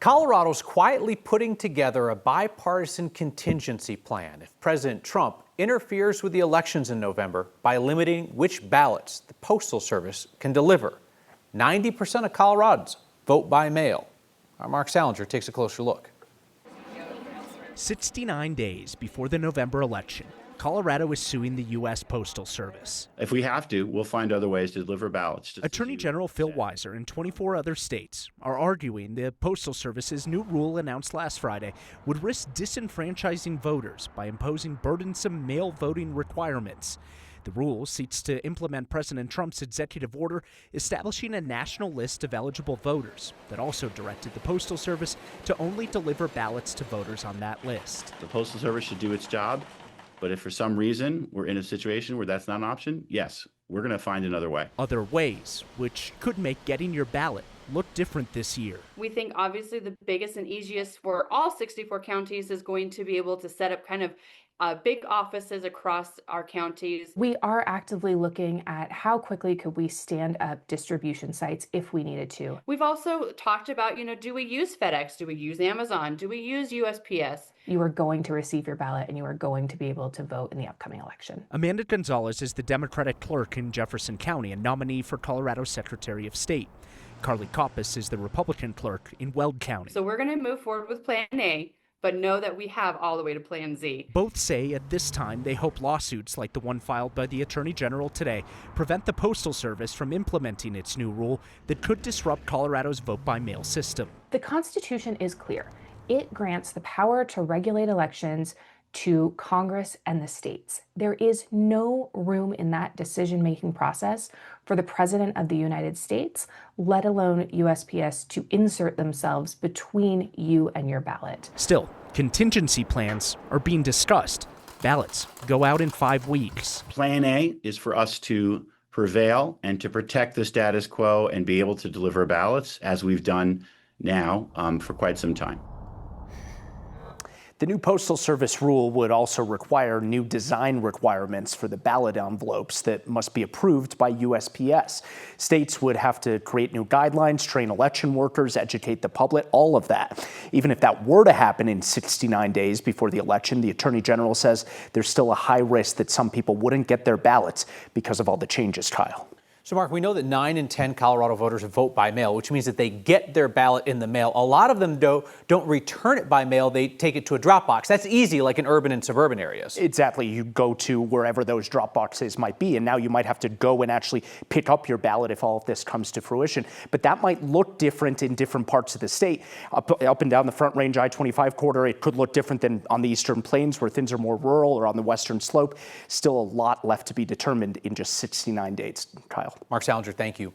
Colorado's quietly putting together a bipartisan contingency plan if President Trump interferes with the elections in November by limiting which ballots the Postal Service can deliver. 90% of Coloradans vote by mail. Our Mark Salinger takes a closer look. 69 days before the November election, Colorado is suing the U.S. Postal Service. If we have to, we'll find other ways to deliver ballots. Attorney General Phil Weiser and 24 other states are arguing the Postal Service's new rule announced last Friday would risk disenfranchising voters by imposing burdensome mail voting requirements. The rule seeks to implement President Trump's executive order establishing a national list of eligible voters that also directed the Postal Service to only deliver ballots to voters on that list. The Postal Service should do its job, but if for some reason we're in a situation where that's not an option, yes, we're going to find another way. Other ways, which could make getting your ballot look different this year. We think obviously the biggest and easiest for all 64 counties is going to be able to set up kind of big offices across our counties. We are actively looking at how quickly could we stand up distribution sites if we needed to. We've also talked about, do we use FedEx? Do we use Amazon? Do we use USPS? You are going to receive your ballot and you are going to be able to vote in the upcoming election. Amanda Gonzalez is the Democratic clerk in Jefferson County and nominee for Colorado's Secretary of State. Carly Koppus is the Republican clerk in Weld County. So we're going to move forward with Plan A, but know that we have all the way to Plan Z. Both say at this time they hope lawsuits like the one filed by the Attorney General today prevent the Postal Service from implementing its new rule that could disrupt Colorado's vote-by-mail system. The Constitution is clear. It grants the power to regulate elections to Congress and the states. There is no room in that decision-making process for the President of the United States, let alone USPS, to insert themselves between you and your ballot. Still, contingency plans are being discussed. Ballots go out in 5 weeks. Plan A is for us to prevail and to protect the status quo and be able to deliver ballots as we've done now for quite some time. The new Postal Service rule would also require new design requirements for the ballot envelopes that must be approved by USPS. States would have to create new guidelines, train election workers, educate the public, all of that. Even if that were to happen in 69 days before the election, the Attorney General says there's still a high risk that some people wouldn't get their ballots because of all the changes, Kyle. So, Mark, we know that 9 in 10 Colorado voters vote by mail, which means that they get their ballot in the mail. A lot of them don't return it by mail. They take it to a drop box. That's easy, like in urban and suburban areas. Exactly. You go to wherever those drop boxes might be, and now you might have to go and actually pick up your ballot if all of this comes to fruition. But that might look different in different parts of the state. Up and down the Front Range I-25 corridor, it could look different than on the Eastern Plains where things are more rural, or on the Western Slope. Still a lot left to be determined in just 69 days, Kyle. Mark Salinger, thank you.